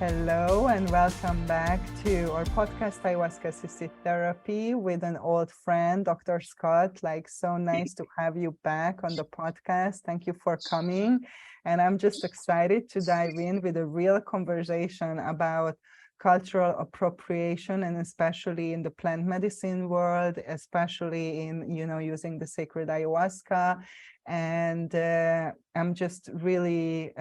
Hello and welcome back to our podcast, Ayahuasca Assisted Therapy, with an old friend, Dr. Scott. So nice to have you back on the podcast. Thank you for coming. And I'm just excited to dive in with a real conversation about cultural appropriation, and especially in the plant medicine world, especially in, using the sacred ayahuasca. And I'm just really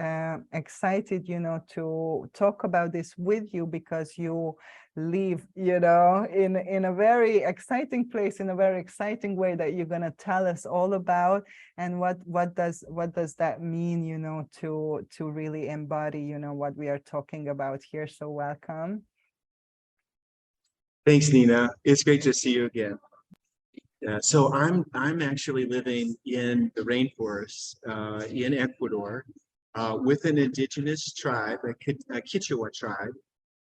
excited, to talk about this with you, because you live, in a very exciting place, in a very exciting way that you're going to tell us all about. And what does that mean, to really embody, what we are talking about here. So welcome. Thanks, Nina. It's great to see you again. So I'm actually living in the rainforest in Ecuador with an indigenous tribe, a Quechua tribe,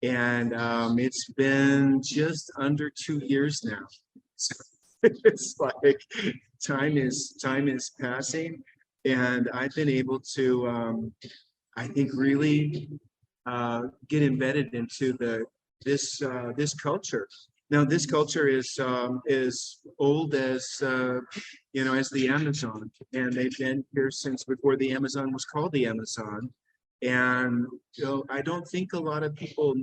and it's been just under 2 years now. So it's like time is passing, and I've been able to I think really get embedded into this culture. Now, this culture is old as as the Amazon, and they've been here since before the Amazon was called the Amazon. And I don't think a lot of people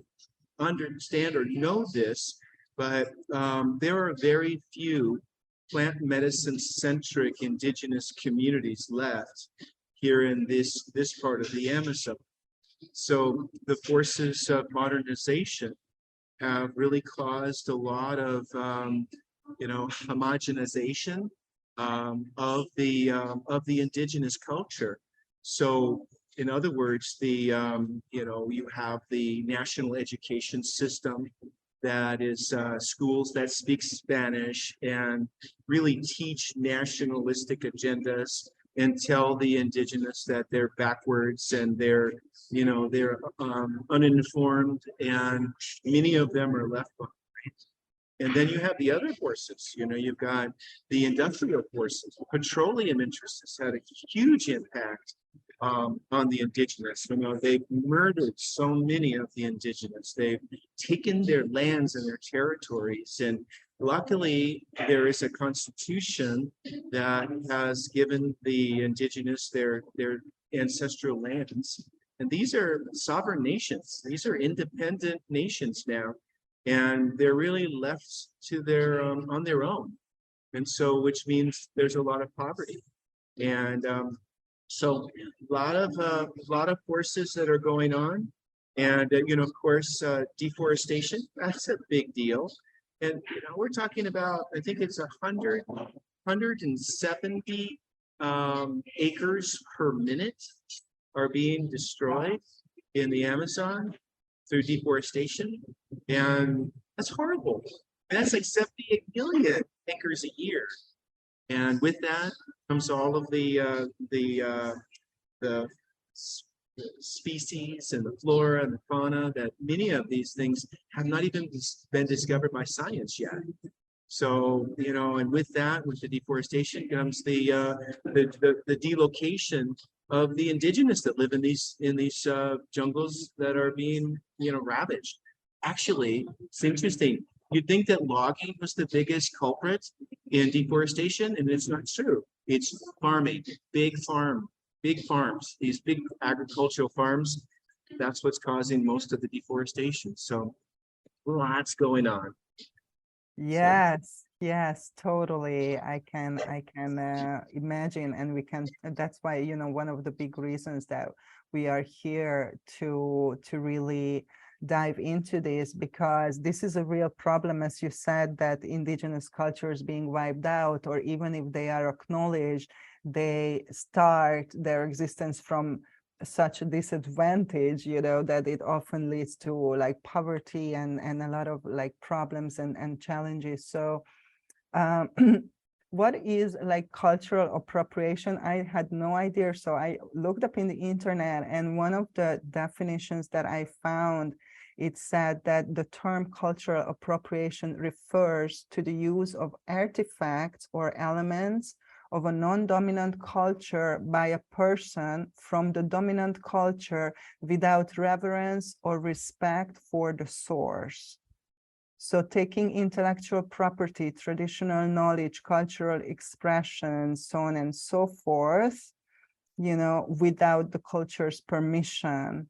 understand or know this, but there are very few plant medicine centric indigenous communities left here in this part of the Amazon. So the forces of modernization have really caused a lot of homogenization of the indigenous culture. So in other words, you have the national education system that is schools that speak Spanish and really teach nationalistic agendas and tell the indigenous that they're backwards and they're uninformed, and many of them are left behind. And then you have the other forces. You've got the industrial forces. Petroleum interests had a huge impact on the indigenous. They've murdered so many of the indigenous. They've taken their lands and their territories, and luckily there is a constitution that has given the indigenous their ancestral lands. And these are sovereign nations. These are independent nations now, and they're really left to their on their own. And so, which means there's a lot of poverty, and so a lot of forces that are going on, and of course, deforestation. That's a big deal, and we're talking about, I think it's 170 acres per minute are being destroyed in the Amazon through deforestation, and that's horrible. And that's like 78 million acres a year, and with that comes all of the species and the flora and the fauna, that many of these things have not even been discovered by science yet. So, and with that, with the deforestation comes the delocation of the indigenous that live in these jungles that are being ravaged. Actually, it's interesting. You'd think that logging was the biggest culprit in deforestation, and it's not true. It's farming, big farms, these big agricultural farms. That's what's causing most of the deforestation. So lots going on. Yes, totally. I can imagine, and that's why, one of the big reasons that we are here to really dive into this, because this is a real problem, as you said, that indigenous cultures being wiped out, or even if they are acknowledged, they start their existence from such a disadvantage, that it often leads to poverty and a lot of problems and challenges. So what is cultural appropriation? I had no idea. So I looked up in the internet, and one of the definitions that I found, it said that the term cultural appropriation refers to the use of artifacts or elements of a non-dominant culture by a person from the dominant culture without reverence or respect for the source. So taking intellectual property, traditional knowledge, cultural expression, so on and so forth, you know, without the culture's permission.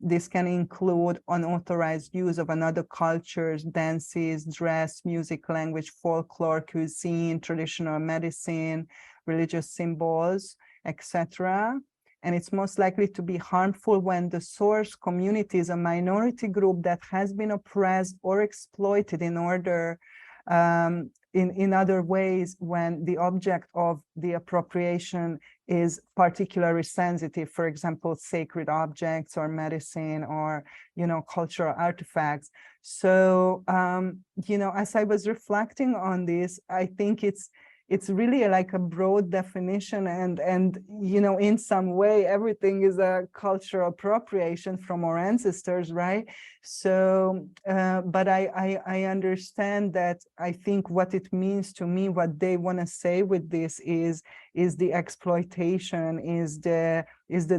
This can include unauthorized use of another culture's dances, dress, music, language, folklore, cuisine, traditional medicine, religious symbols, etc. And it's most likely to be harmful when the source community is a minority group that has been oppressed or exploited in order in other ways, when the object of the appropriation is particularly sensitive, for example, sacred objects or medicine or, you know, cultural artifacts. So, you know, as I was reflecting on this, I think it's really like a broad definition, and you know, in some way everything is a cultural appropriation from our ancestors, right? So but I understand that. I think what it means to me, what they want to say with this is the exploitation, is the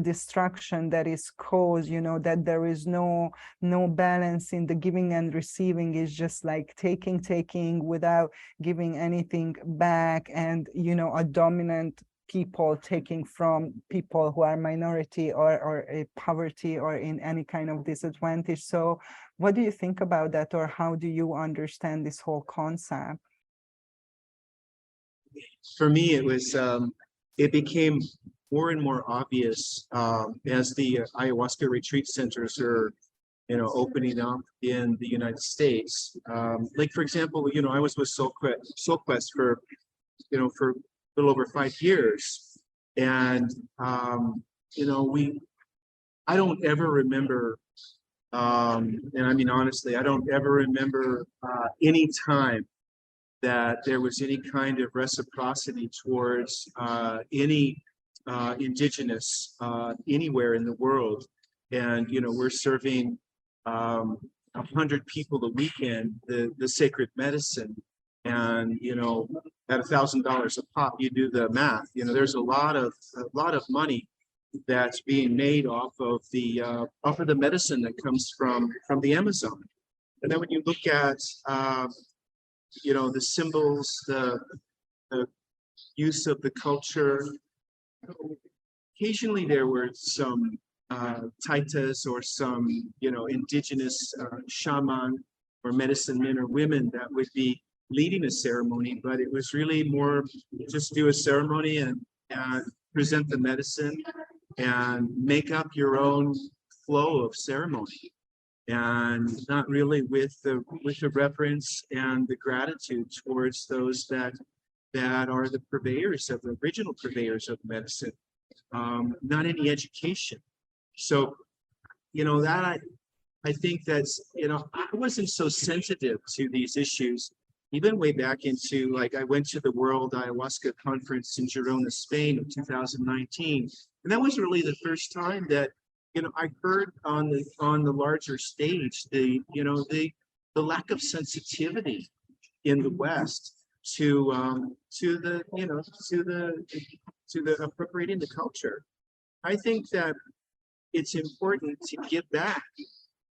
destruction that is caused, you know, that there is no balance in the giving and receiving. Is just like taking without giving anything back, and, you know, a dominant people taking from people who are minority or a poverty or in any kind of disadvantage. So what do you think about that, or how do you understand this whole concept? For me, it was it became more and more obvious as the ayahuasca retreat centers are, you know, opening up in the United States. Like, for example, you know, I was with SoulQuest for, you know, for a little over 5 years, and you know, I don't ever remember, and I mean honestly, I don't ever remember any time that there was any kind of reciprocity towards any indigenous anywhere in the world. And, you know, we're serving 100 people a weekend the sacred medicine, and, you know, at $1,000 a pop, you do the math, you know, there's a lot of money that's being made off of the medicine that comes from the Amazon. And then when you look at you know, the symbols, the use of the culture, occasionally there were some taitas or some, you know, indigenous shaman or medicine men or women that would be leading a ceremony, but it was really more just do a ceremony and present the medicine and make up your own flow of ceremony, and not really with the reverence and the gratitude towards those that are the purveyors of the original purveyors of medicine. Not any education. So, you know, that I think that's, you know, I wasn't so sensitive to these issues, even way back into, like, I went to the World Ayahuasca Conference in Girona, Spain in 2019. And that was really the first time that, you know, I heard on the larger stage, the lack of sensitivity in the West to the, you know, to the appropriating the culture. I think that it's important to give back.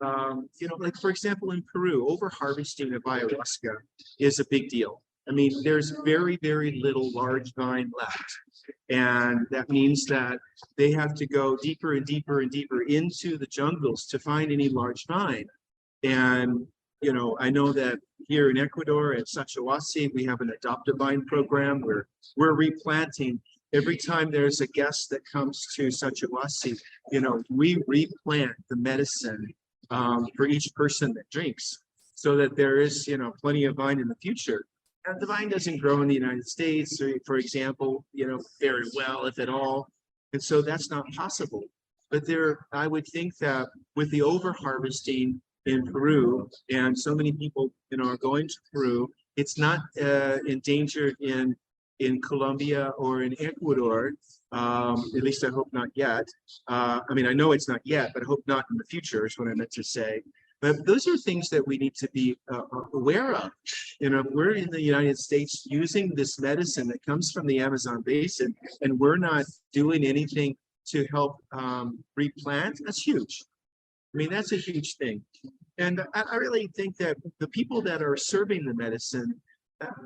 You know, like, for example, in Peru, over harvesting of ayahuasca is a big deal. I mean, there's very, very little large vine left. And that means that they have to go deeper and deeper and deeper into the jungles to find any large vine. And, you know, I know that here in Ecuador at Sacha Wasi, we have an Adopt a Vine program where we're replanting. Every time there's a guest that comes to Sacha Wasi, you know, we replant the medicine for each person that drinks, so that there is, you know, plenty of vine in the future. And the vine doesn't grow in the United States, or, for example, you know, very well, if at all. And so that's not possible. But there, I would think that with the over harvesting in Peru, and so many people, you know, are going to Peru, it's not endangered in Colombia or in Ecuador. At least I hope not yet. I mean, I know it's not yet, but I hope not in the future is what I meant to say. But those are things that we need to be aware of. You know, if we're in the United States using this medicine that comes from the Amazon basin, and we're not doing anything to help replant, that's huge. I mean, that's a huge thing. And I really think that the people that are serving the medicine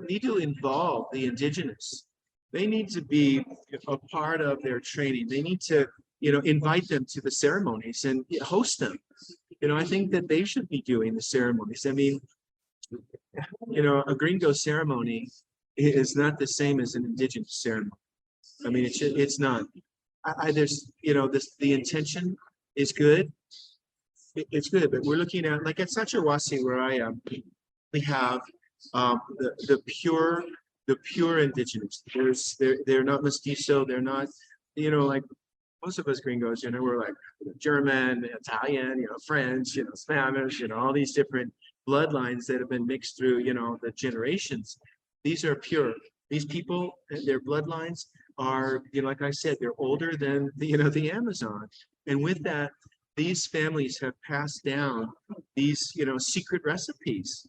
need to involve the indigenous. They need to be a part of their training. They need to, you know, invite them to the ceremonies and host them. You know, I think that they should be doing the ceremonies. I mean, you know, a gringo ceremony is not the same as an indigenous ceremony. I mean, it's not. There's, you know, the intention is good. It's good, but we're looking at, like at Sacha Wasi, where I am, we have the pure indigenous. They're not mestizo. They're not, you know, like most of us gringos, you know, we're like German, Italian, you know, French, you know, Spanish, you know, all these different bloodlines that have been mixed through, you know, the generations. These are pure. These people, their bloodlines are, you know, like I said, they're older than the, you know, the Amazon. And with that, these families have passed down these, you know, secret recipes.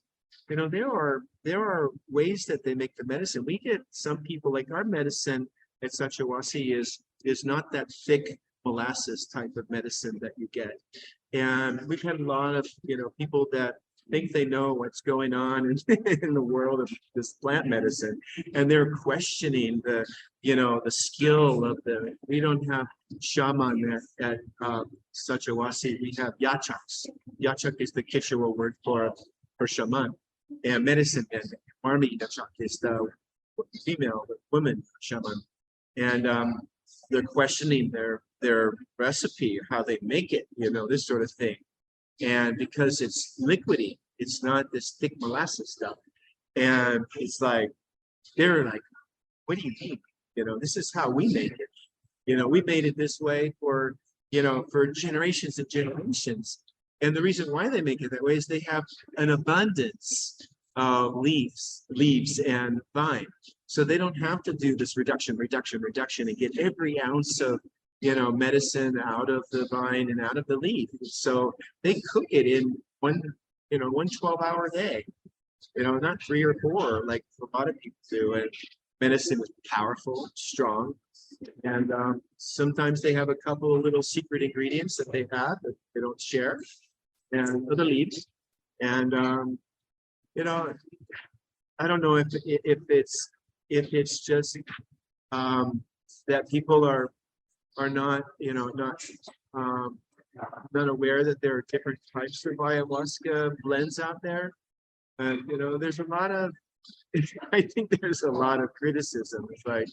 You know, there are ways that they make the medicine. We get some people, like our medicine at Sacha Wasi is not that thick molasses type of medicine that you get. And we've had a lot of, you know, people that think they know what's going on in the world of this plant medicine, and they're questioning the, you know, the skill of the. We don't have shaman at Sacha Wasi. We have yachaks. Yachak is the Quechua word for shaman, and medicine man. Army yachak is the female, the woman shaman, and they're questioning their recipe, how they make it, you know, this sort of thing. And because it's liquidy, it's not this thick molasses stuff. And it's like, they're like, what do you mean? You know, this is how we make it. You know, we made it this way for, you know, for generations and generations. And the reason why they make it that way is they have an abundance of leaves and vine. So they don't have to do this reduction and get every ounce of, you know, medicine out of the vine and out of the leaf. So they cook it in one 12-hour day, you know, not 3 or 4 like a lot of people do. And medicine is powerful, strong. And sometimes they have a couple of little secret ingredients that they have that they don't share, and other leaves. And you know, I don't know if it's just that people are not, you know, not aware that there are different types of ayahuasca blends out there. And you know, there's a lot of, I think there's a lot of criticism. It's like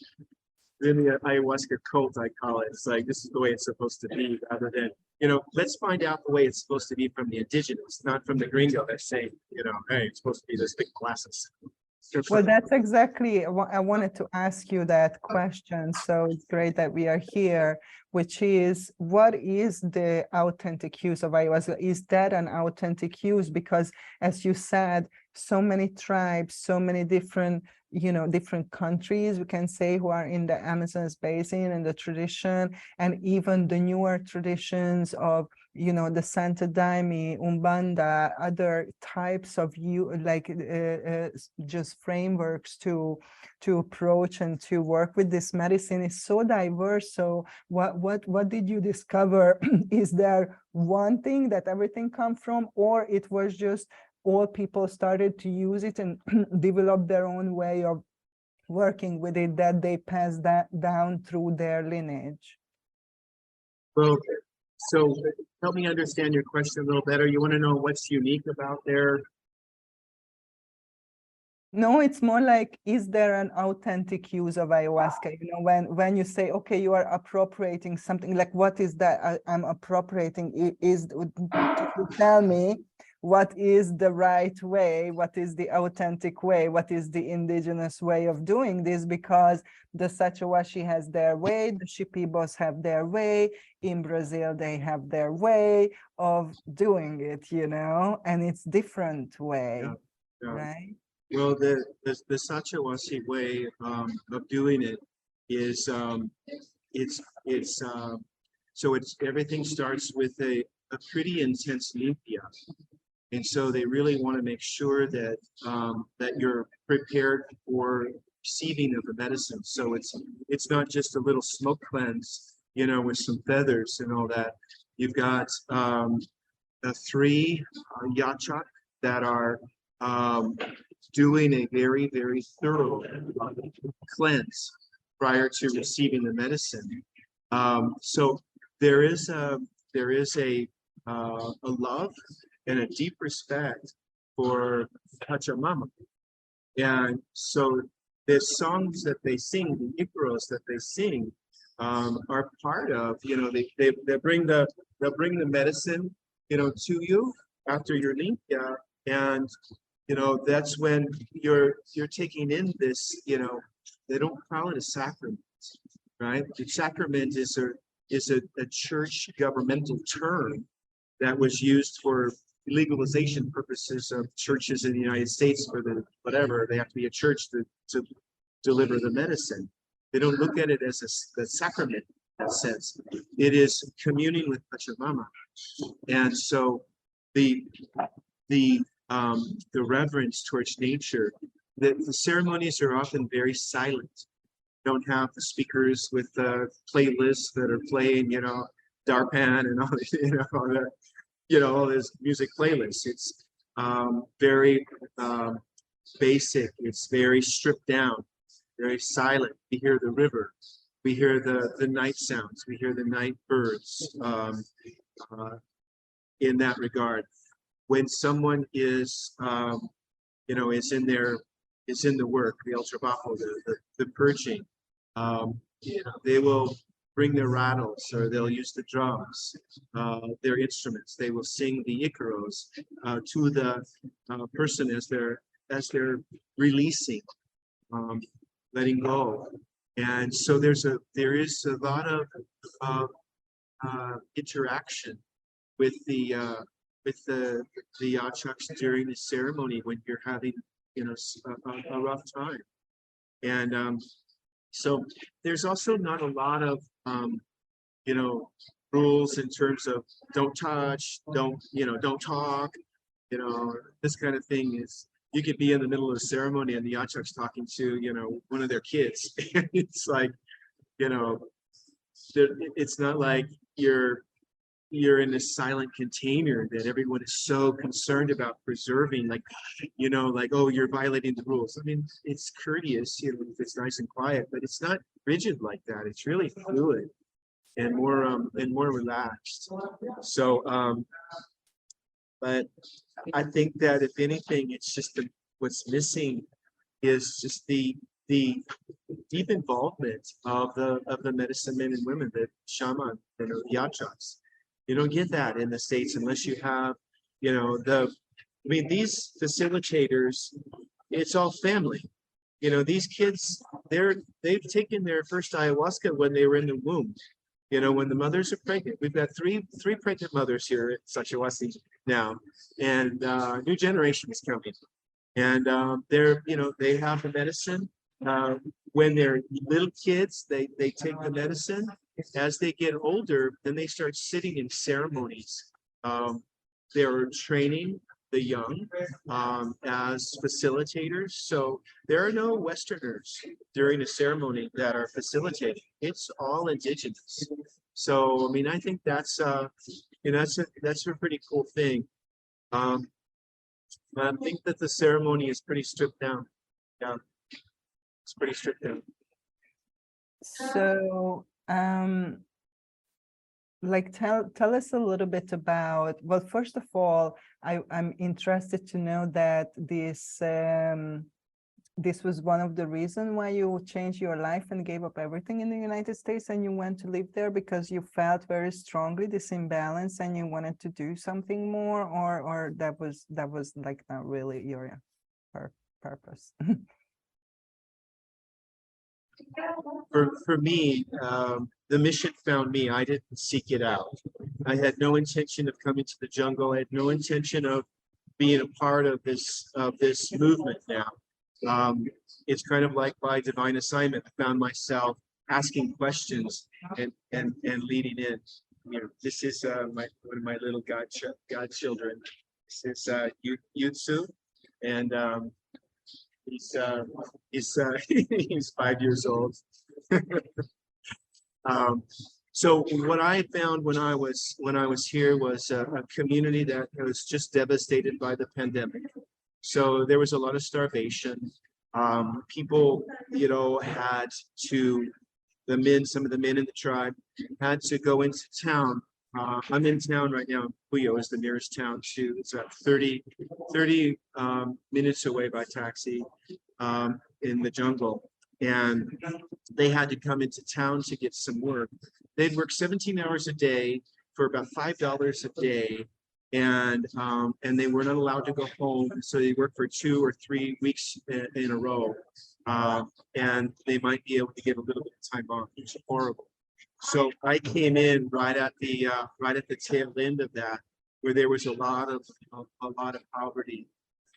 really an ayahuasca cult, I call it. It's like, this is the way it's supposed to be, rather than, you know, let's find out the way it's supposed to be from the indigenous, not from the gringo that's saying, you know, hey, it's supposed to be this big molasses. Well, that's exactly, I wanted to ask you that question. So it's great that we are here, which is, what is the authentic use of ayahuasca? Is that an authentic use? Because as you said, so many tribes, so many different, you know, different countries, we can say, who are in the Amazon basin and the tradition, and even the newer traditions of, you know, the Santa Daime, Umbanda, other types of just frameworks to approach and to work with this medicine is so diverse. So what did you discover? Is there one thing that everything come from, or it was just all people started to use it and develop their own way of working with it that they passed that down through their lineage? Well, so help me understand your question a little better. You want to know what's unique about their... No, it's more like, is there an authentic use of ayahuasca? You know, when you say, okay, you are appropriating something, like, what is that I'm appropriating? Tell me, what is the right way? What is the authentic way? What is the indigenous way of doing this? Because the Sacha Wasi has their way, the Shipibos have their way, in Brazil they have their way of doing it, you know, and it's different way, right? Well, the Sacha Wasi way of doing it is so everything starts with a pretty intense limpia. And so they really want to make sure that that you're prepared for receiving of the medicine. So it's not just a little smoke cleanse, you know, with some feathers and all that. You've got the three yachak that are doing a very, very thorough cleanse prior to receiving the medicine. So there is a love and a deep respect for Pachamama. And so the songs that they sing, the Icaros that they sing, are part of, you know, they bring the medicine, you know, to you after your limpia, and you know that's when you're taking in this, you know, they don't call it a sacrament, right? The sacrament is a church governmental term that was used for legalization purposes of churches in the United States for the whatever, they have to be a church to deliver the medicine. They don't look at it as a sacrament in that sense. It is communing with Pachamama. And so the reverence towards nature, the ceremonies are often very silent. Don't have the speakers with the playlists that are playing, you know, Darpan and all this, you know, all that, you know, all this music playlists. It's very basic. It's very stripped down, very silent. We hear the river. We hear the night sounds. We hear the night birds. In that regard, when someone is, you know, is in the work, the el trabajo, the purging, you know, they will bring their rattles or they'll use the drums, their instruments. They will sing the Icaros to the person as they're releasing, letting go. And so there is a lot of interaction with the yachaks during the ceremony when you're having, you know, a rough time. And so there's also not a lot of you know, rules in terms of don't touch, don't talk, you know, this kind of thing. Is you could be in the middle of a ceremony and the yachak's talking to, you know, one of their kids. It's like, you know, it's not like you're in a silent container that everyone is so concerned about preserving, like, you know, like, oh, you're violating the rules. I mean, it's courteous, you know, if it's nice and quiet, but it's not rigid like that. It's really fluid and more relaxed. So but I think that if anything, it's just what's missing is just the deep involvement of the medicine men and women, the shaman, you know, the yachaks. You don't get that in the States unless you have, you know, I mean, these facilitators, it's all family. You know, these kids, they've taken their first ayahuasca when they were in the womb. You know, when the mothers are pregnant. We've got three pregnant mothers here at Sacha Wasi now, and new generation is coming. And they're, you know, they have the medicine. When they're little kids, they take the medicine. As they get older, then they start sitting in ceremonies. They're training the young as facilitators. So there are no Westerners during a ceremony that are facilitating. It's all indigenous. So I mean, I think that's you know, that's a pretty cool thing. I think that the ceremony is pretty stripped down. Yeah, it's pretty stripped down. So like tell us a little bit about, well, first of all, I'm interested to know that this was one of the reasons why you changed your life and gave up everything in the United States and you went to live there because you felt very strongly this imbalance and you wanted to do something more, or that was like not really your purpose. For me, the mission found me. I didn't seek it out. I had no intention of coming to the jungle. I had no intention of being a part of this movement now. It's kind of like by divine assignment. I found myself asking questions and leading in. You know, this is one of my little godchildren, This is Yutsu, and he's he's 5 years old. So what I found when I was here was a community that was just devastated by the pandemic. So there was a lot of starvation. People, had to, some of the men in the tribe had to go into town. I'm in town right now. Puyo is the nearest town to, it's about 30 minutes away by taxi in the jungle. And they had to come into town to get some work. They'd work 17 hours a day for about $5 a day. And they were not allowed to go home. So they worked for 2 or 3 weeks in a row. And they might be able to get a little bit of time off. It's horrible. So I came in right at the tail end of that, where there was a lot of poverty.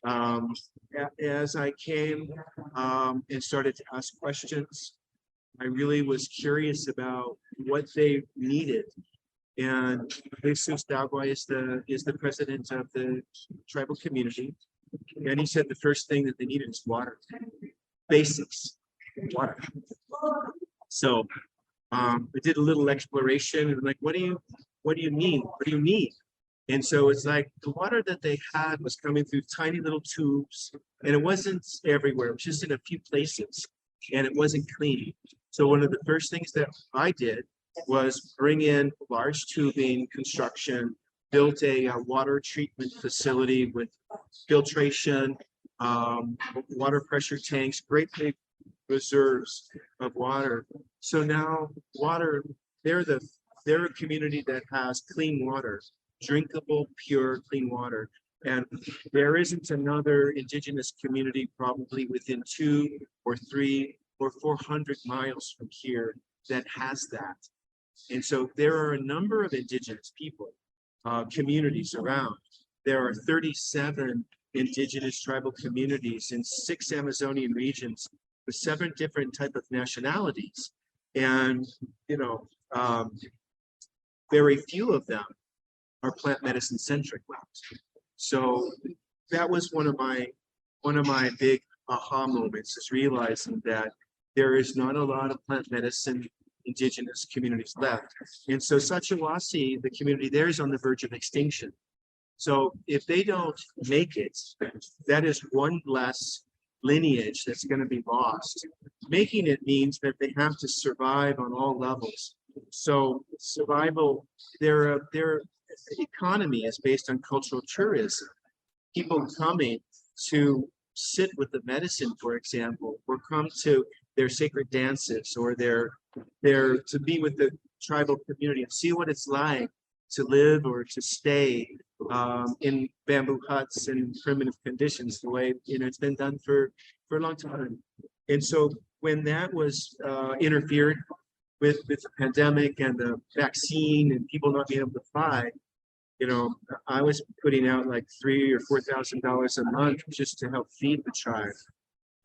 As I came and started to ask questions, I really was curious about what they needed. And Jesus Dagua is the president of the tribal community, and he said the first thing that they needed is water, basics, water. So I did a little exploration, and I'm like, what do you need? What do you need? And so it's like the water that they had was coming through tiny little tubes, and it wasn't everywhere. It was just in a few places, and it wasn't clean. So one of the first things that I did was bring in large tubing construction, built a water treatment facility with filtration, water pressure tanks, great big reserves of water. So now water, they're a community that has clean water, drinkable, pure, clean water. And there isn't another indigenous community probably within 2 or 3 or 400 miles from here that has that. And so there are a number of indigenous people, communities around. There are 37 indigenous tribal communities in 6 Amazonian regions with 7 different type of nationalities. And, very few of them are plant medicine centric. So that was one of my big aha moments, is realizing that there is not a lot of plant medicine indigenous communities left. And so Sacha Wasi, the community there, is on the verge of extinction. So if they don't make it, that is one less lineage that's going to be lost. Making it means that they have to survive on all levels. So survival, their economy is based on cultural tourism. People coming to sit with the medicine, for example, or come to their sacred dances, or their to be with the tribal community and see what it's like to live or to stay in bamboo huts in primitive conditions, the way it's been done for a long time. And so when that was interfered with the pandemic and the vaccine and people not being able to fly, I was putting out like $3,000 or $4,000 a month just to help feed the tribe.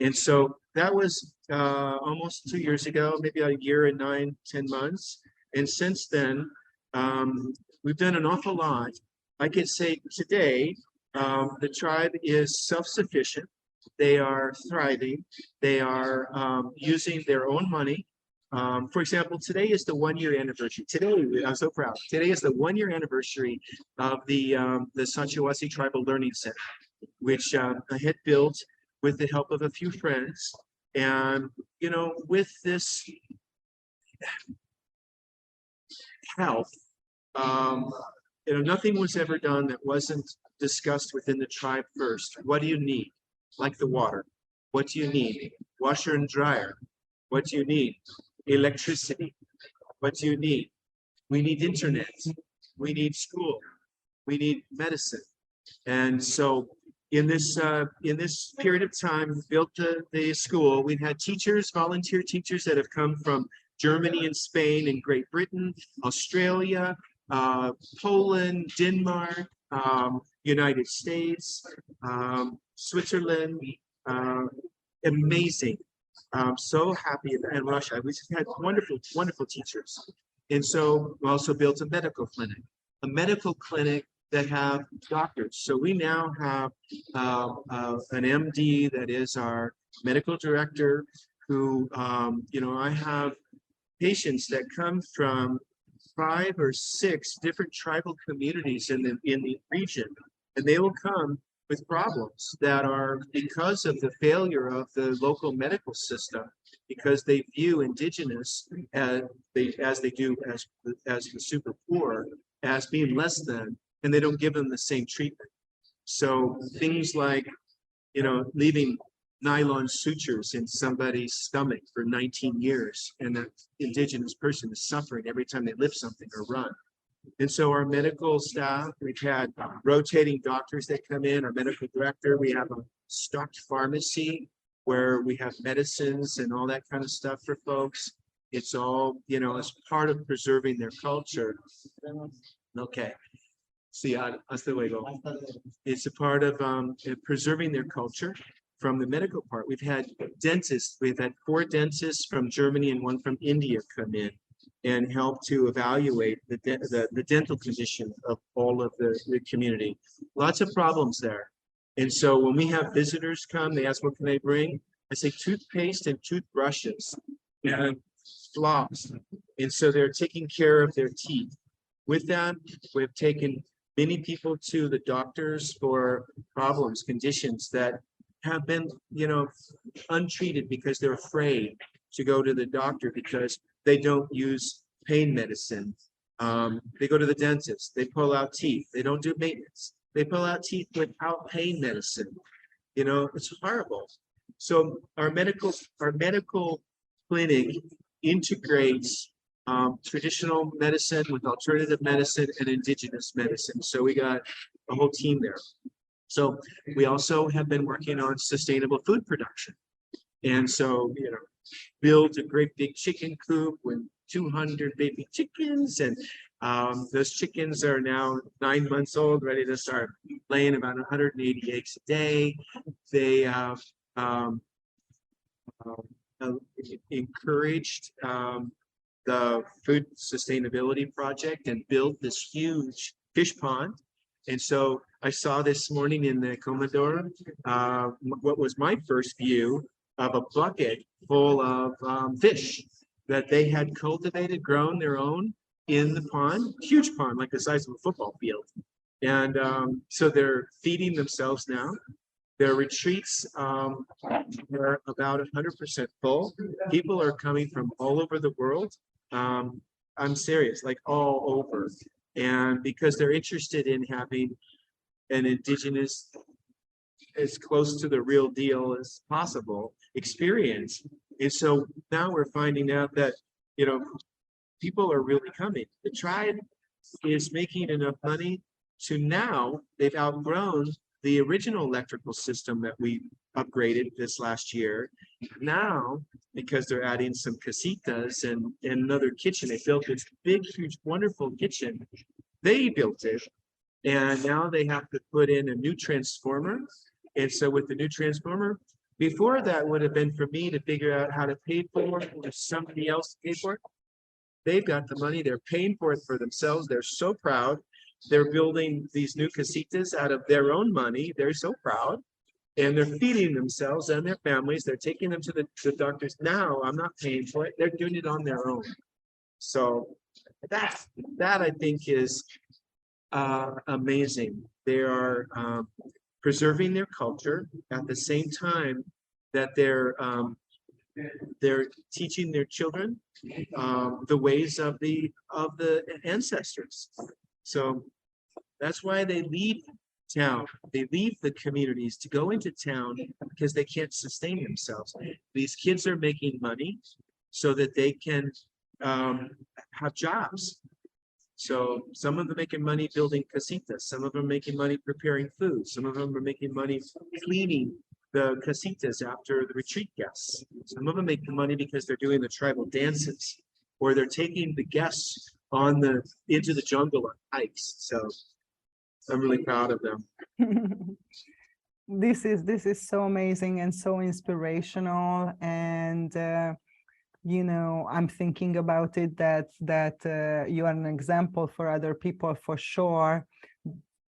And so that was almost 2 years ago, maybe a year and 9-10 months. And since then, we've done an awful lot. I could say today, the tribe is self-sufficient. They are thriving. They are using their own money. For example, today is the 1-year anniversary. Today, I'm so proud. Today is the 1-year anniversary of the Sacha Wasi Tribal Learning Center, which I had built with the help of a few friends. And, with this help, nothing was ever done that wasn't discussed within the tribe first. What do you need? Like the water. What do you need? Washer and dryer. What do you need? Electricity. What do you need? We need internet. We need school. We need medicine. And so in this period of time, we built the school. We've had teachers, volunteer teachers that have come from Germany and Spain and Great Britain, Australia, Poland, Denmark, United States, Switzerland, amazing. I'm so happy, and Russia. We just had wonderful, wonderful teachers. And so we also built a medical clinic that have doctors. So we now have an MD that is our medical director who, I have patients that come from 5 or 6 different tribal communities in the region, and they will come with problems that are because of the failure of the local medical system, because they view indigenous as they do as the super poor as being less than, and they don't give them the same treatment. So things like, leaving nylon sutures in somebody's stomach for 19 years, and that indigenous person is suffering every time they lift something or run. And so our medical staff, we've had rotating doctors that come in, our medical director, we have a stocked pharmacy where we have medicines and all that kind of stuff for folks. It's all, as part of preserving their culture. Okay. See, hasta luego. It's a part of preserving their culture. From the medical part, we've had dentists, we've had 4 dentists from Germany and 1 from India come in and help to evaluate the dental condition of all of the community. Lots of problems there. And so when we have visitors come, they ask, what can I bring? I say toothpaste and toothbrushes and floss. And so they're taking care of their teeth. With that, we've taken many people to the doctors for problems, conditions that have been, untreated because they're afraid to go to the doctor because they don't use pain medicine. They go to the dentist, they pull out teeth, they don't do maintenance. They pull out teeth without pain medicine. It's horrible. So our medical clinic integrates traditional medicine with alternative medicine and indigenous medicine. So we got a whole team there. So we also have been working on sustainable food production. And so, build a great big chicken coop with 200 baby chickens. And those chickens are now 9 months old, ready to start laying about 180 eggs a day. They have encouraged the food sustainability project and built this huge fish pond. And so I saw this morning in the Commodore what was my first view of a bucket full of fish that they had cultivated, grown their own in the pond, huge pond, like the size of a football field. And so they're feeding themselves now. Their retreats are about 100% full. People are coming from all over the world. I'm serious, like all over. And because they're interested in having an indigenous, as close to the real deal as possible, experience. And so now we're finding out that, people are really coming. The tribe is making enough money to now, they've outgrown the original electrical system that we upgraded this last year. Now, because they're adding some casitas and another kitchen, they built this big, huge, wonderful kitchen. They built it, and now they have to put in a new transformer. And so with the new transformer, before that would have been for me to figure out how to pay for it or somebody else to pay for it. They've got the money, they're paying for it for themselves. They're so proud. They're building these new casitas out of their own money. They're so proud. And they're feeding themselves and their families. They're taking them to the doctors. Now I'm not paying for it. They're doing it on their own. So that I think is amazing. They are preserving their culture at the same time that they're teaching their children the ways of the ancestors. So that's why they leave town. They leave the communities to go into town because they can't sustain themselves. These kids are making money so that they can have jobs. So some of them making money building casitas. Some of them making money preparing food. Some of them are making money cleaning the casitas after the retreat guests. Some of them make the money because they're doing the tribal dances, or they're taking the guests into the jungle on hikes. So I'm really proud of them. This is so amazing and so inspirational. And I'm thinking about it that you are an example for other people for sure.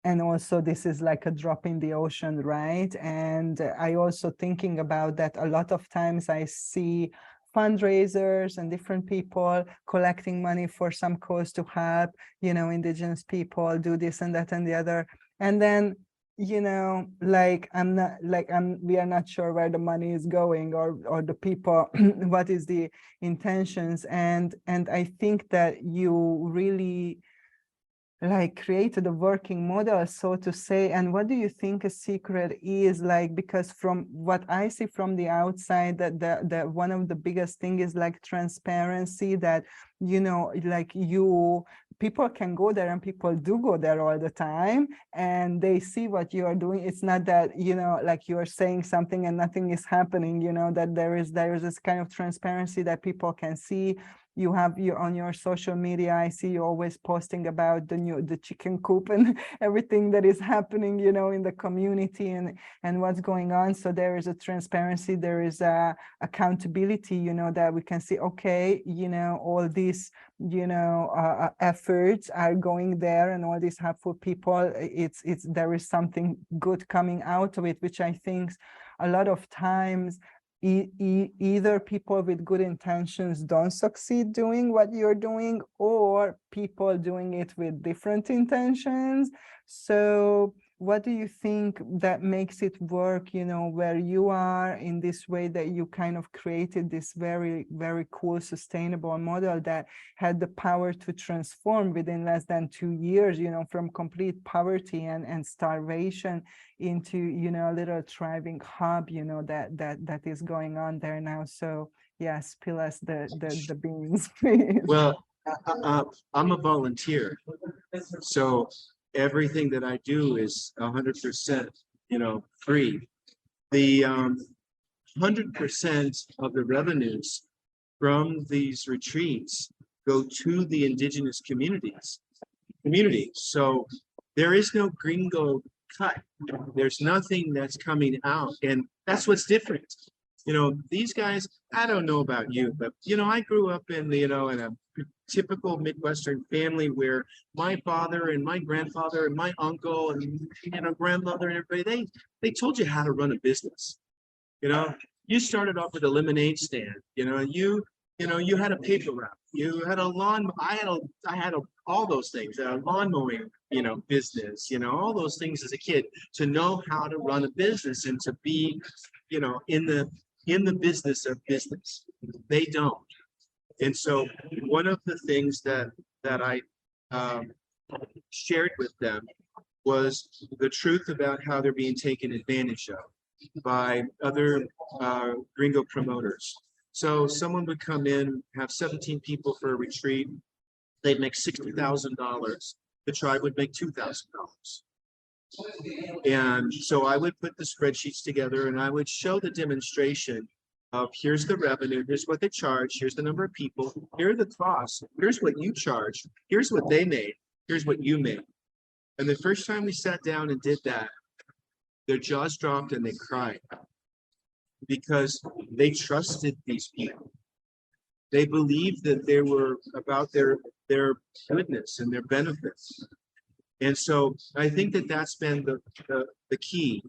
and also this is like a drop in the ocean, right? And I also thinking about that a lot of times I see fundraisers and different people collecting money for some cause to help, indigenous people do this and that and the other. And then, like we are not sure where the money is going, or the people, what is the intentions. And I think that you really like created a working model, so to say. And what do you think a secret is, like, because from what I see from the outside, that the one of the biggest thing is like transparency, that like people can go there, and people do go there all the time, and they see what you are doing. It's not that like you are saying something and nothing is happening, that there is this kind of transparency that people can see. You have on your social media, I see you always posting about the chicken coop and everything that is happening, in the community, and what's going on. So there is a transparency, there is a accountability, that we can see, okay, all these, efforts are going there, and all these helpful people, there is something good coming out of it, which I think a lot of times either people with good intentions don't succeed doing what you're doing, or people doing it with different intentions. So what do you think that makes it work, where you are in this way, that you kind of created this very, very cool, sustainable model that had the power to transform within less than 2 years, from complete poverty and starvation into, a little thriving hub, that is going on there now. So yeah, spill us the beans, please. Well, I'm a volunteer, so everything that I do is 100%, free. The 100% of the revenues from these retreats go to the indigenous communities. So there is no gringo cut. There's nothing that's coming out, and that's what's different. These guys, I don't know about you, but I grew up in in a typical Midwestern family where my father and my grandfather and my uncle and grandmother and everybody, they told you how to run a business. You started off with a lemonade stand. You had a paper route. You had a lawn. I had all those things. A lawn mowing, business. All those things as a kid, to know how to run a business and to be, in the business of business. They don't. And so one of the things that I shared with them was the truth about how they're being taken advantage of by other gringo promoters. So someone would come in, have 17 people for a retreat. They'd make $60,000. The tribe would make $2,000. And so I would put the spreadsheets together, and I would show the demonstration of, here's the revenue, here's what they charge, here's the number of people, here are the costs, here's what you charge, here's what they made, here's what you made. And the first time we sat down and did that, their jaws dropped and they cried, because they trusted these people. They believed that they were about their goodness and their benefits. And so I think that that's been the key,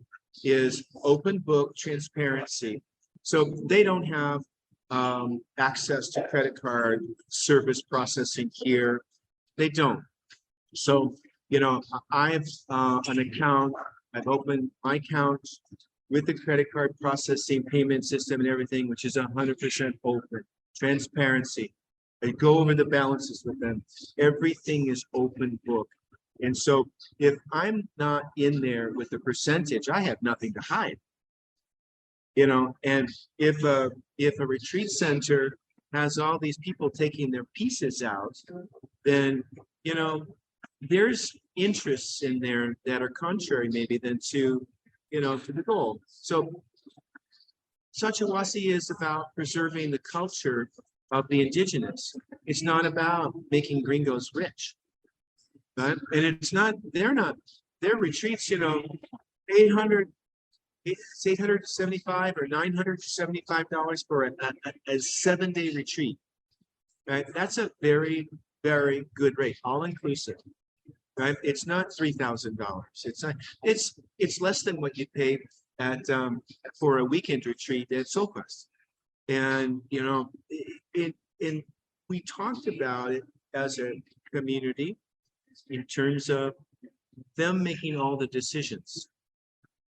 is open book transparency. So they don't have access to credit card service processing here. They don't. So, I have an account. I've opened my account with the credit card processing payment system and everything, which is 100% open. Transparency. I go over the balances with them. Everything is open book. And so if I'm not in there with the percentage, I have nothing to hide. And if a retreat center has all these people taking their pieces out, then, there's interests in there that are contrary maybe than to the goal. So Sacha Wasi is about preserving the culture of the indigenous. It's not about making gringos rich. Right? And it's not, their retreats, it's $875 or $975 for a 7-day retreat. Right? That's a very, very good rate, all inclusive. right? It's not $3,000. It's not, it's less than what you pay at, for a weekend retreat at Soul Quest. And, you know, we talked about it as a community in terms of them making all the decisions.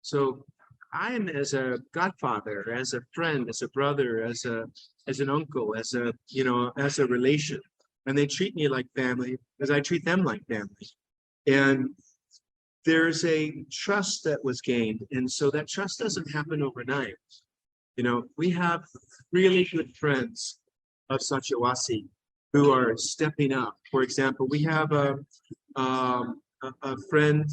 So I am, as a godfather, as a friend, as a brother, as an uncle, as a, you know, as a relation, and they treat me like family as I treat them like family. And there's a trust that was gained. And so that trust doesn't happen overnight. You know, we have really good friends of Sacha Wasi who are stepping up. For example, we have a friend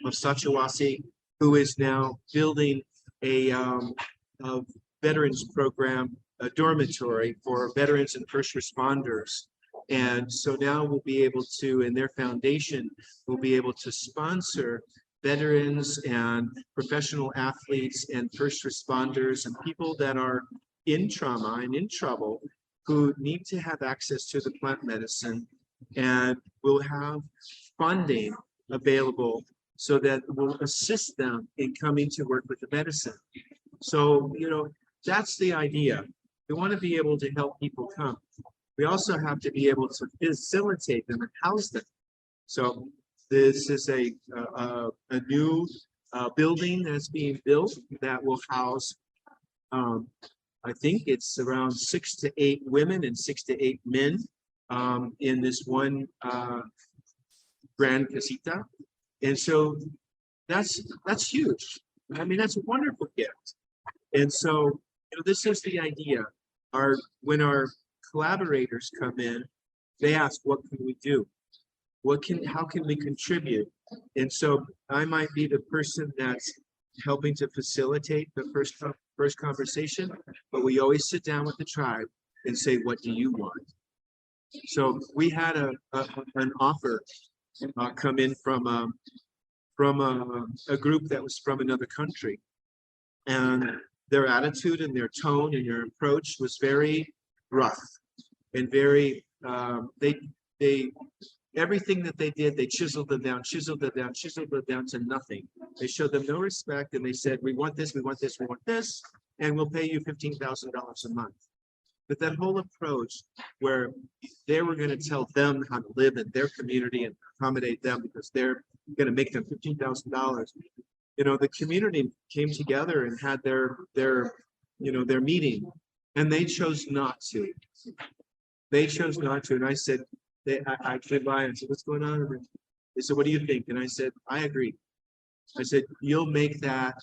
of Sacha Wasi who is now building a veterans program, a dormitory for veterans and first responders. And so now we'll be able to, in their foundation, we'll be able to sponsor veterans and professional athletes and first responders and people that are in trauma and in trouble who need to have access to the plant medicine, and we'll have funding available so that will assist them in coming to work with the medicine. So, you know, that's the idea. We want to be able to help people come. We also have to be able to facilitate them and house them. So this is a new building that's being built that will house, I think it's around 6 to 8 women and 6 to 8 men in this one grand casita. And so that's huge. I mean, that's a wonderful gift. And so, you know, this is the idea. When our collaborators come in, they ask, what can we do? How can we contribute? And so I might be the person that's helping to facilitate the first conversation, but we always sit down with the tribe and say, what do you want? So we had an offer come in from a group that was from another country, and their attitude and their tone and their approach was very rough and very they everything that they did, they chiseled them down to nothing. They showed them no respect, and they said, we want this, we want this, we want this, and we'll pay you $15,000 a month. But that whole approach where they were going to tell them how to live in their community and accommodate them because they're going to make them $15,000. You know, the community came together and had their meeting, and they chose not to. They chose not to. And I said, I came by and said, what's going on? And they said, what do you think? And I said, I agree. I said, you'll make that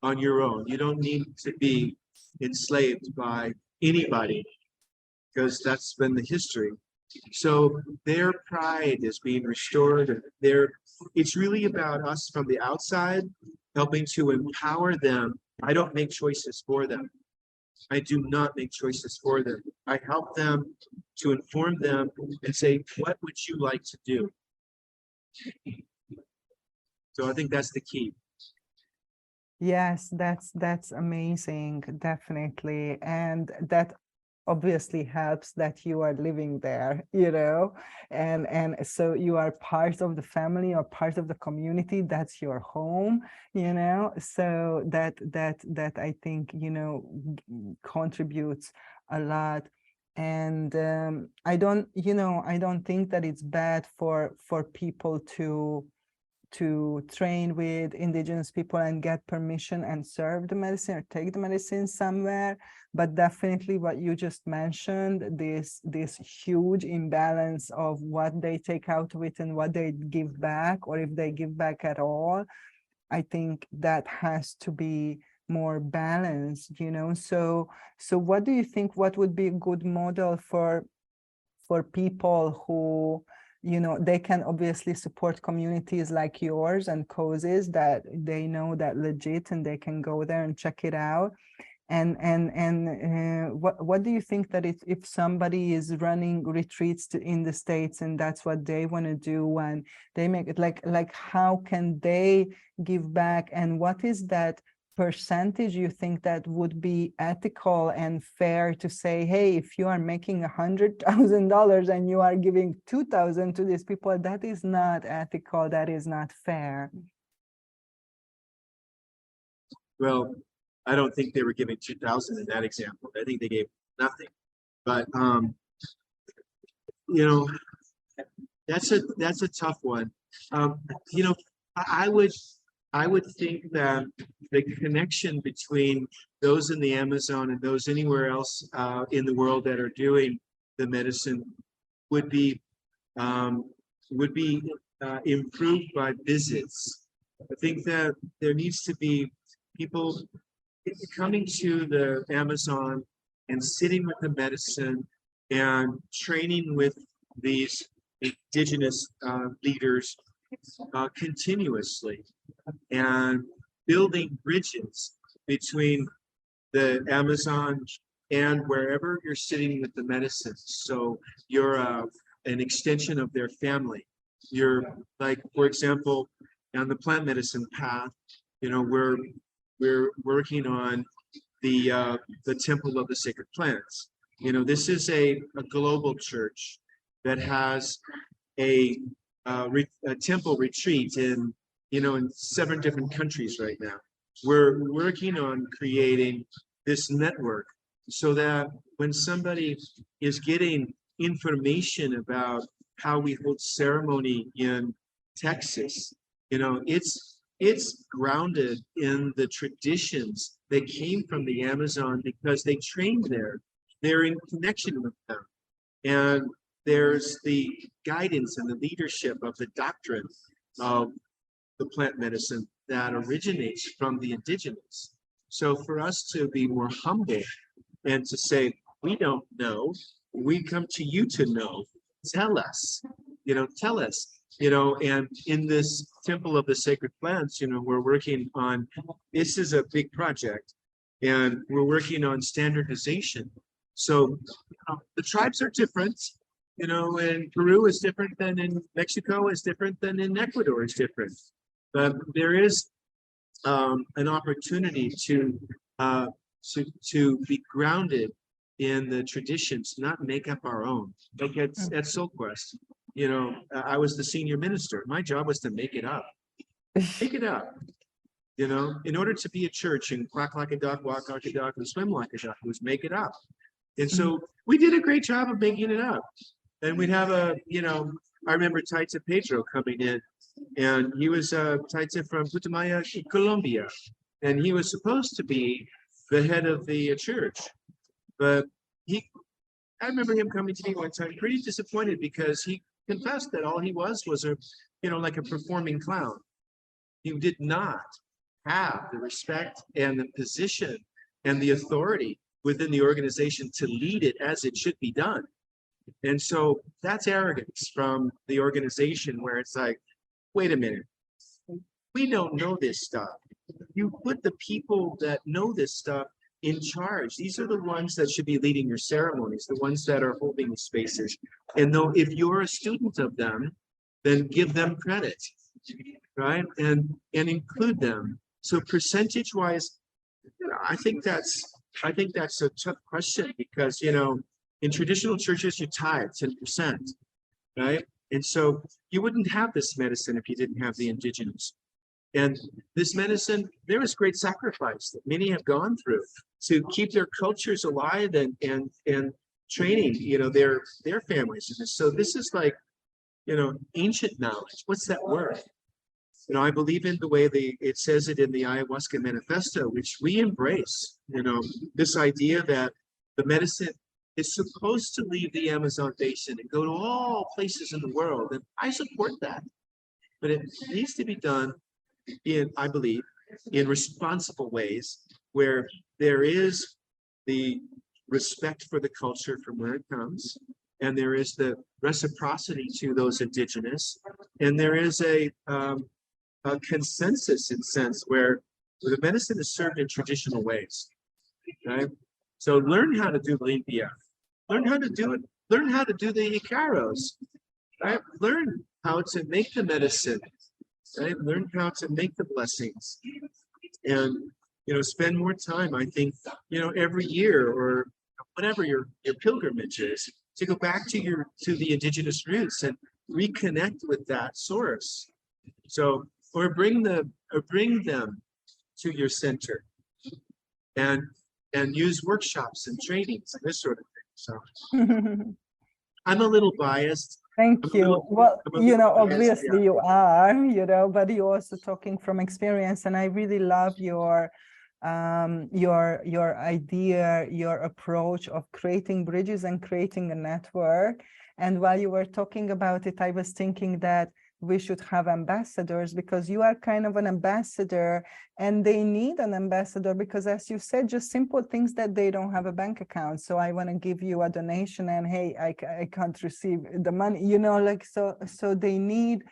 on your own. You don't need to be enslaved by anybody, because that's been the history. So their pride is being restored. And it's really about us from the outside, helping to empower them. I don't make choices for them. I do not make choices for them. I help them to inform them and say, what would you like to do? So I think that's the key. Yes, that's amazing, definitely. And that obviously helps that you are living there, you know, and so you are part of the family or part of the community. That's your home, you know. So that I think, you know, contributes a lot. And I don't think that it's bad for people to train with indigenous people and get permission and serve the medicine or take the medicine somewhere. But definitely what you just mentioned, this huge imbalance of what they take out of it and what they give back, or if they give back at all, I think that has to be more balanced, you know. So what do you think, what would be a good model for people who, you know, they can obviously support communities like yours and causes that they know that legit, and they can go there and check it out? And what do you think that if somebody is running retreats in the States and that's what they want to do, and they make it like how can they give back, and what is that percentage you think that would be ethical and fair to say, hey, if you are making $100,000 and you are giving 2,000 to these people, that is not ethical, that is not fair? Well, I don't think they were giving 2,000 in that example. I think they gave nothing. But you know, that's a tough one. You know, I would think that the connection between those in the Amazon and those anywhere else in the world that are doing the medicine would be improved by visits. I think that there needs to be people coming to the Amazon and sitting with the medicine and training with these indigenous leaders continuously, and building bridges between the Amazon and wherever you're sitting with the medicine. So you're an extension of their family. You're like, for example, on the plant medicine path, you know, we're working on the Temple of the Sacred Plants. You know, this is a global church that has a temple retreat in, you know, in 7 different countries right now. We're working on creating this network so that when somebody is getting information about how we hold ceremony in Texas, you know, it's grounded in the traditions that came from the Amazon because they trained there. They're in connection with them. And there's the guidance and the leadership of the doctrine of the plant medicine that originates from the indigenous. So for us to be more humble and to say, we don't know, we come to you to know, tell us, you know, tell us, you know. And in this Temple of the Sacred Plants, you know, we're working on, this is a big project, and we're working on standardization. So the tribes are different, you know, and Peru is different than in Mexico, is different than in Ecuador, is different. But there is an opportunity to be grounded in the traditions, not make up our own. Like at SoulQuest, you know, I was the senior minister. My job was to make it up. Make it up. You know, in order to be a church and quack like a duck, walk like a duck, and swim like a duck, was make it up. And so we did a great job of making it up. And we'd have a, you know, I remember Taita Pedro coming in, and he was Taita from Putumayo, Colombia. And he was supposed to be the head of the church. But I remember him coming to me one time, pretty disappointed, because he confessed that all he was a, you know, like a performing clown. He did not have the respect and the position and the authority within the organization to lead it as it should be done. And so that's arrogance from the organization, where it's like, wait a minute, we don't know this stuff. You put the people that know this stuff in charge. These are the ones that should be leading your ceremonies, the ones that are holding the spaces. And though if you're a student of them, then give them credit, right? And include them. So percentage wise, you know, I think that's a tough question, because, you know, in traditional churches, you tithe 10%, right? And so you wouldn't have this medicine if you didn't have the indigenous. And this medicine, there is great sacrifice that many have gone through to keep their cultures alive and training, you know, their families. So this is like, you know, ancient knowledge. What's that worth? You know, I believe in the way it says it in the Ayahuasca Manifesto, which we embrace, you know, this idea that the medicine is supposed to leave the Amazon basin and go to all places in the world. And I support that. But it needs to be done I believe, in responsible ways, where there is the respect for the culture from where it comes, and there is the reciprocity to those indigenous, and there is a consensus, in sense, where the medicine is served in traditional ways. Okay, so learn how to do limpia, learn how to do it, learn how to do the icaros, right? Learn how to make the medicine. Right? Learn how to make the blessings, and spend more time. I think, every year or whatever your pilgrimage is, to go back to the indigenous roots and reconnect with that source. So, or bring them to your center, and use workshops and trainings and this sort of thing. So I'm a little biased. Thank you. Well, Biased, obviously yeah. you are, but you're also talking from experience, and I really love your idea, your approach of creating bridges and creating a network. And while you were talking about it, I was thinking that we should have ambassadors, because you are kind of an ambassador, and they need an ambassador because, as you said, just simple things that they don't have a bank account. So I want to give you a donation, and hey, I can't receive the money, like, so they need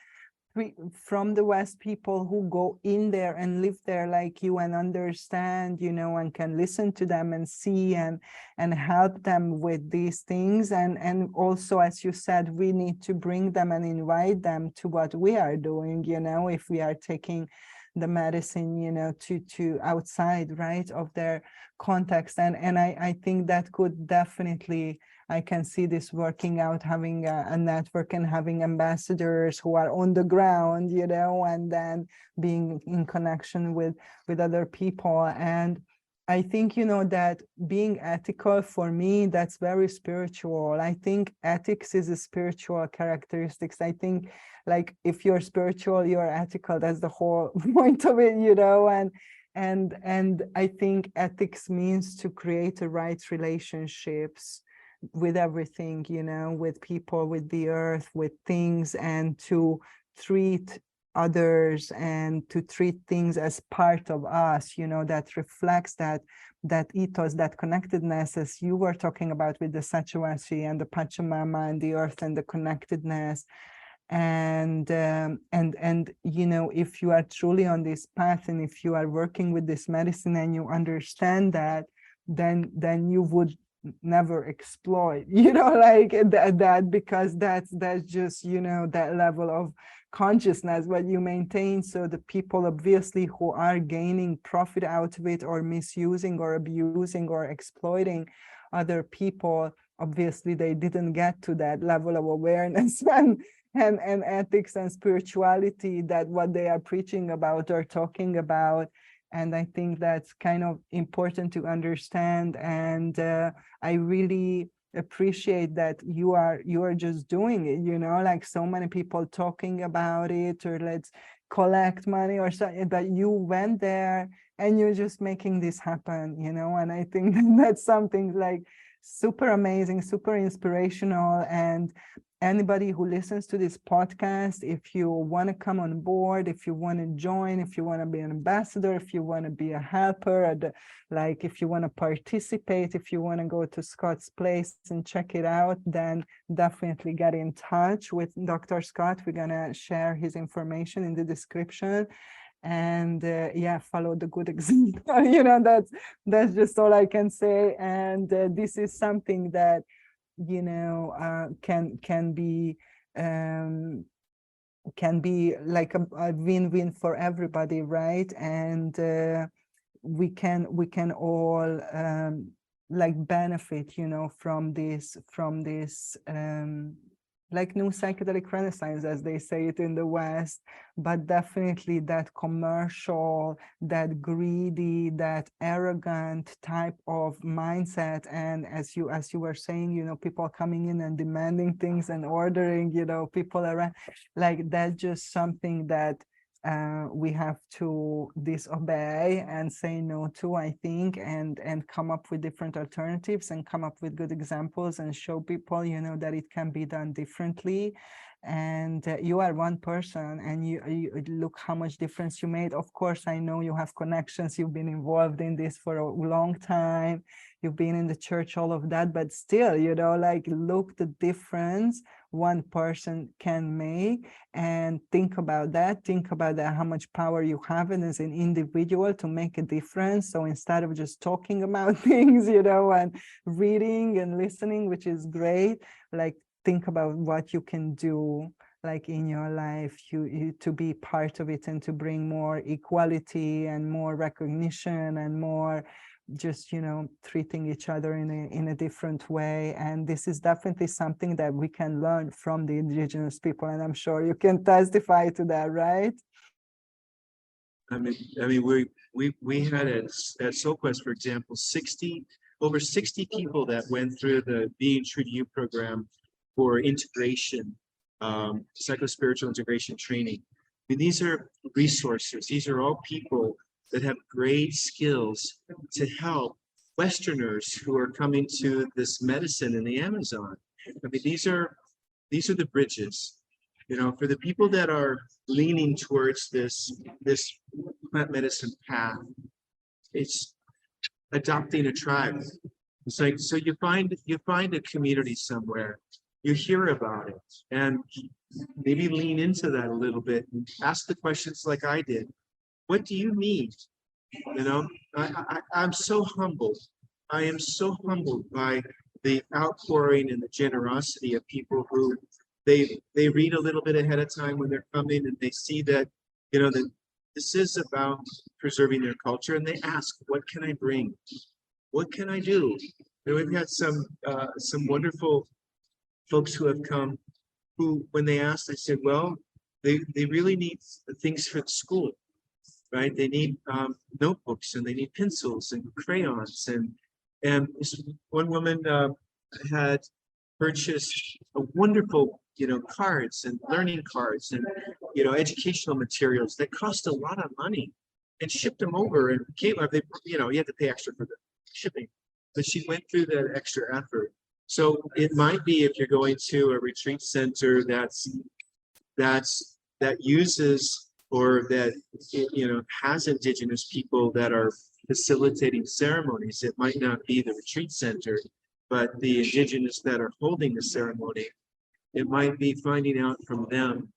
from the West people who go in there and live there like you and understand, and can listen to them and see and help them with these things. And also, as you said, we need to bring them and invite them to what we are doing, if we are taking the medicine, to outside, right, of their context. And I think that could definitely, I can see this working out, having a network and having ambassadors who are on the ground, and then being in connection with other people. And I think, that being ethical, for me, that's very spiritual. I think ethics is a spiritual characteristics. I think, like, if you're spiritual, you're ethical. That's the whole point of it, and I think ethics means to create the right relationships with everything, with people, with the earth, with things, and to treat others and to treat things as part of us, that reflects that ethos, that connectedness, as you were talking about with the Sacha Wasi and the Pachamama and the earth and the connectedness. And if you are truly on this path, and if you are working with this medicine and you understand that, then you would never exploit, like that, because that's just, that level of consciousness what you maintain. So the people, obviously, who are gaining profit out of it, or misusing or abusing or exploiting other people, obviously they didn't get to that level of awareness and ethics and spirituality that what they are preaching about or talking about. And I think that's kind of important to understand. And I really appreciate that you are just doing it, like so many people talking about it, or let's collect money or something, but you went there and you're just making this happen, and I think that's something like super amazing, super inspirational. And anybody who listens to this podcast, if you want to come on board, if you want to join, if you want to be an ambassador, if you want to be a helper, like if you want to participate, if you want to go to Scott's place and check it out, then definitely get in touch with Dr. Scott. We're going to share his information in the description. And follow the good example. That's just all I can say. And this is something that can be like a win-win for everybody, right? And we can all like benefit, from this like new psychedelic renaissance, as they say it in the West. But definitely that commercial, that greedy, that arrogant type of mindset. And as you were saying, people coming in and demanding things and ordering, people around, like that's just something that we have to disobey and say no to, I think, and come up with different alternatives and come up with good examples and show people, that it can be done differently. And you are one person, and you look how much difference you made. Of course, I know you have connections, you've been involved in this for a long time, you've been in the church, all of that, but still, like, look the difference one person can make. And think about that, how much power you have as an individual to make a difference. So instead of just talking about things, and reading and listening, which is great, like, think about what you can do like in your life, you to be part of it and to bring more equality and more recognition and more just, you know, treating each other in a different way. And this is definitely something that we can learn from the indigenous people, and I'm sure you can testify to that, right? I mean, we had at SoQuest, for example, over 60 people that went through the Being True to You program for integration, psychospiritual integration training. I mean, these are resources. These are all people that have great skills to help Westerners who are coming to this medicine in the Amazon. I mean, these are the bridges. You know, for the people that are leaning towards this plant medicine path, it's adopting a tribe. It's like, so you find a community somewhere, you hear about it, and maybe lean into that a little bit and ask the questions like I did. What do you need? You know, I'm so humbled. I am so humbled by the outpouring and the generosity of people who they read a little bit ahead of time when they're coming, and they see that, you know, that this is about preserving their culture, and they ask, what can I bring? What can I do? And we've had some wonderful folks who have come who, when they asked, I said, well, they really need things for the school, right? They need notebooks, and they need pencils and crayons, and this one woman had purchased a wonderful, you know, cards and learning cards and, you know, educational materials that cost a lot of money, and shipped them over, and came up. They, you know, you had to pay extra for the shipping, but she went through that extra effort. So it might be, if you're going to a retreat center that uses, or that, you know, has indigenous people that are facilitating ceremonies, it might not be the retreat center, but the indigenous that are holding the ceremony. It might be finding out from them,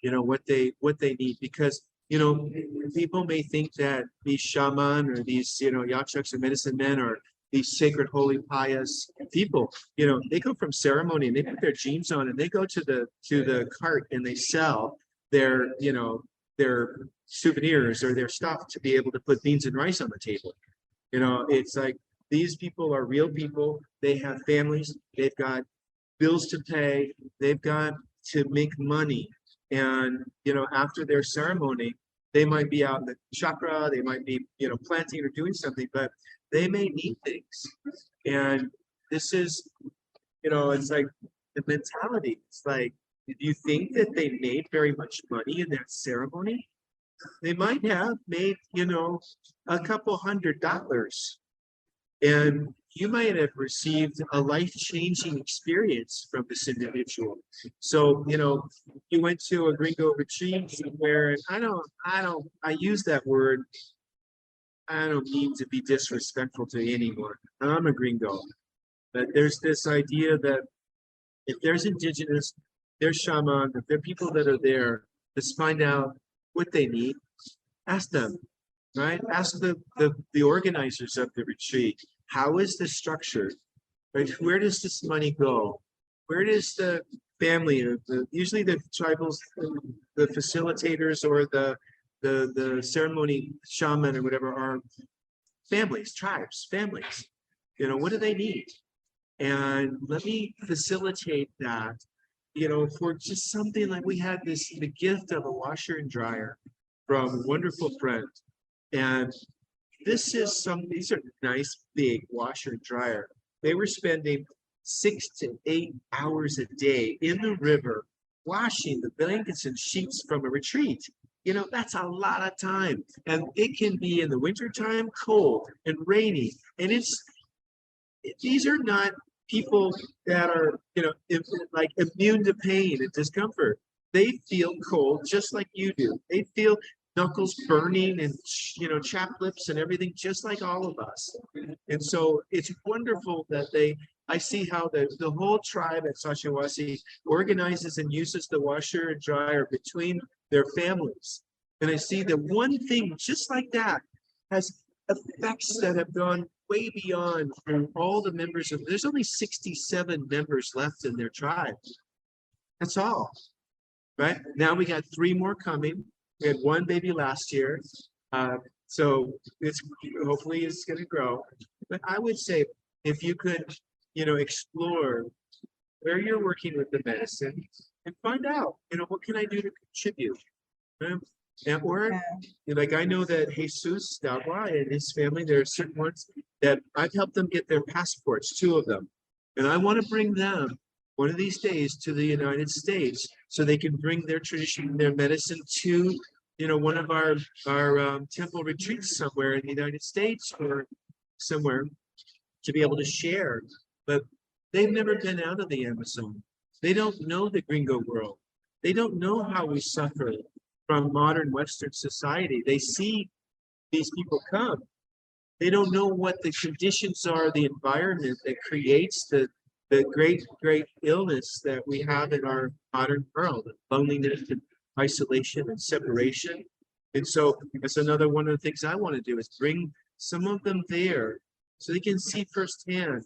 you know, what they need, because, you know, people may think that these shaman or these, you know, yakshiks or medicine men or these sacred, holy, pious people, you know, they go from ceremony and they put their jeans on and they go to the cart and they sell their, you know, their souvenirs or their stuff to be able to put beans and rice on the table. You know, it's like, these people are real people. They have families. They've got bills to pay. They've got to make money. And, you know, after their ceremony, they might be out in the chakra. They might be, you know, planting or doing something, but they may need things. And this is, you know, it's like the mentality. It's like, do you think that they made very much money in that ceremony? They might have made, you know, a couple $100. And you might have received a life-changing experience from this individual. So, you know, you went to a gringo retreat where, I use that word, I don't mean to be disrespectful to anyone. I'm a gringo. But there's this idea that if there's indigenous, there's shaman, if there are people that are there, let's find out what they need. Ask them, right? Ask the organizers of the retreat, how is this structured? Right? Where does this money go? Where does the family, or usually the tribals, the facilitators, or the ceremony shaman or whatever, are families, tribes, families. You know, what do they need? And let me facilitate that, you know, for just something like, we had the gift of a washer and dryer from a wonderful friend. And these are nice big washer and dryer. They were spending 6 to 8 hours a day in the river washing the blankets and sheets from a retreat. You know, that's a lot of time. And it can be in the wintertime cold and rainy. And these are not people that are, you know, like immune to pain and discomfort. They feel cold just like you do. They feel knuckles burning and, you know, chapped lips and everything, just like all of us. And so it's wonderful that I see how the whole tribe at Sacha Wasi organizes and uses the washer and dryer between their families. And I see that one thing just like that has effects that have gone way beyond all the members of, there's only 67 members left in their tribe. That's all. right? Now we got 3 more coming. We had 1 baby last year. So it's hopefully it's going to grow. But I would say if you could, explore where you're working with the medicine and find out, what can I do to contribute? And or like I know that Jesus Dagua and his family, there are certain ones that I've helped them get their passports, 2 of them. And I want to bring them one of these days to the United States so they can bring their tradition, their medicine to, one of our temple retreats somewhere in the United States or somewhere to be able to share. But they've never been out of the Amazon. They don't know the gringo world. They don't know how we suffer from modern Western society. They see these people come. They don't know what the conditions are, the environment that creates the great, great illness that we have in our modern world, loneliness and isolation and separation. And so that's another one of the things I want to do is bring some of them there so they can see firsthand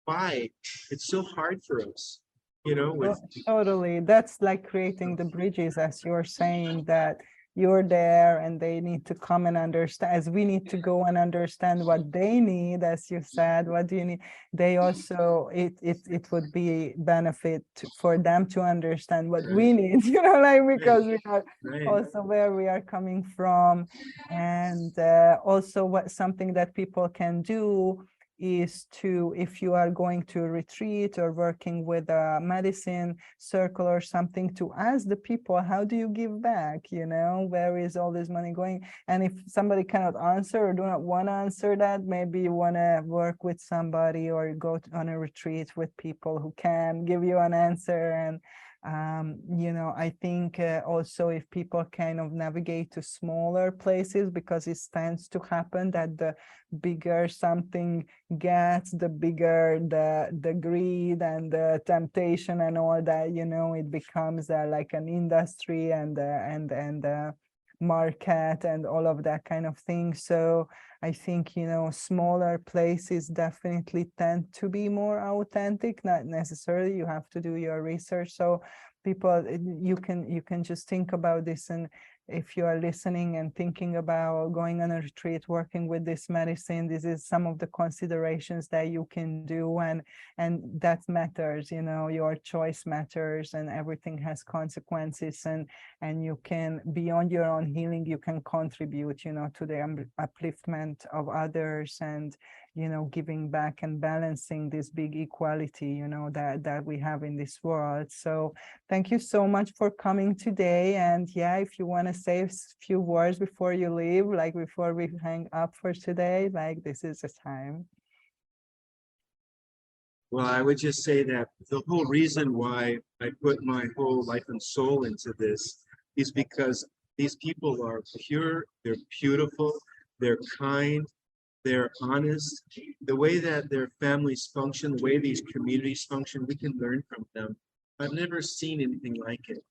why it's so hard for us, with Totally. That's like creating the bridges, as you're saying, that you're there and they need to come and understand, as we need to go and understand what they need, as you said, what do you need? They also, it would be benefit for them to understand what we need, like, because we are also where we are coming from. And also something that people can do is to, if you are going to retreat or working with a medicine circle or something, to ask the people, how do you give back? Where is all this money going? And if somebody cannot answer or do not want to answer that, maybe you want to work with somebody or go on a retreat with people who can give you an answer. And I think also if people kind of navigate to smaller places, because it tends to happen that the bigger something gets, the bigger the greed and the temptation and all that, it becomes like an industry and market and all of that kind of thing. So I think, smaller places definitely tend to be more authentic. Not necessarily, you have to do your research. So people, you can just think about this. And if you are listening and thinking about going on a retreat, working with this medicine, this is some of the considerations that you can do, and that matters. Your choice matters, and everything has consequences, and you can, beyond your own healing, you can contribute, to the upliftment of others, and giving back and balancing this big equality, that we have in this world. So thank you so much for coming today. And yeah, if you want to say a few words before you leave, like before we hang up for today, like this is the time. Well, I would just say that the whole reason why I put my whole life and soul into this is because these people are pure, they're beautiful, they're kind, they're honest. The way that their families function, the way these communities function, we can learn from them. I've never seen anything like it.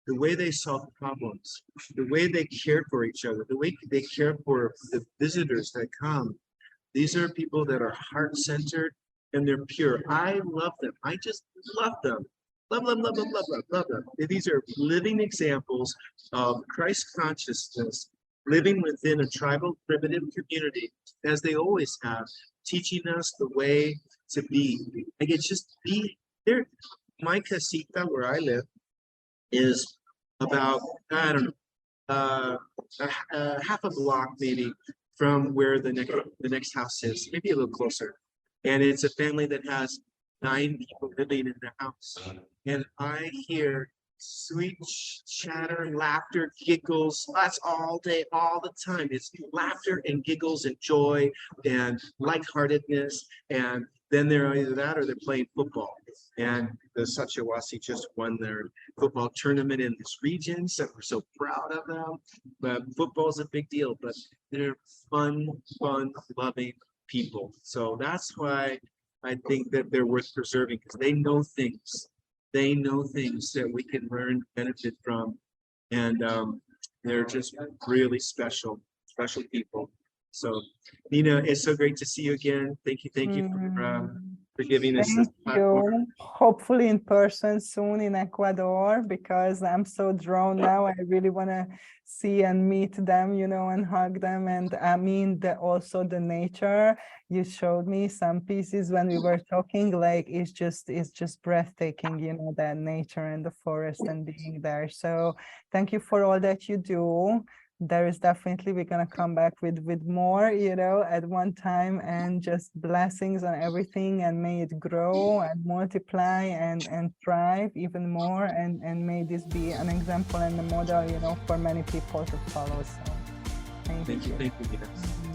The way they solve problems, the way they care for each other, the way they care for the visitors that come. These are people that are heart-centered and they're pure. I love them. I just love them. Love, love, love, love, love, love, love them. These are living examples of Christ consciousness living within a tribal primitive community, as they always have, teaching us the way to be. Like, it's just be there. My casita, where I live, is about, I don't know, half a block maybe from where the next house is, maybe a little closer. And it's a family that has 9 people living in the house. And I hear sweet chatter, laughter, giggles. That's all day, all the time. It's laughter and giggles and joy and lightheartedness. And then they're either that or they're playing football. And the Sacha Wasi just won their football tournament in this region, so we're so proud of them. But football is a big deal, but they're fun, loving people. So that's why I think that they're worth preserving, because they know things. They know things that we can learn, benefit from. And they're just really special people. So, Nina, it's so great to see you again. Thank you for for giving us this Thank platform. you. Hopefully in person soon in Ecuador, because I'm so drawn now. I really want to see and meet them, and hug them. And I mean, also the nature. You showed me some pieces when we were talking, like it's just breathtaking, that nature and the forest and being there. So thank you for all that you do. There is definitely, we're going to come back with more, at one time, and just blessings on everything, and may it grow and multiply and thrive even more, and may this be an example and a model, for many people to follow. So thank you. Thank you. Yes.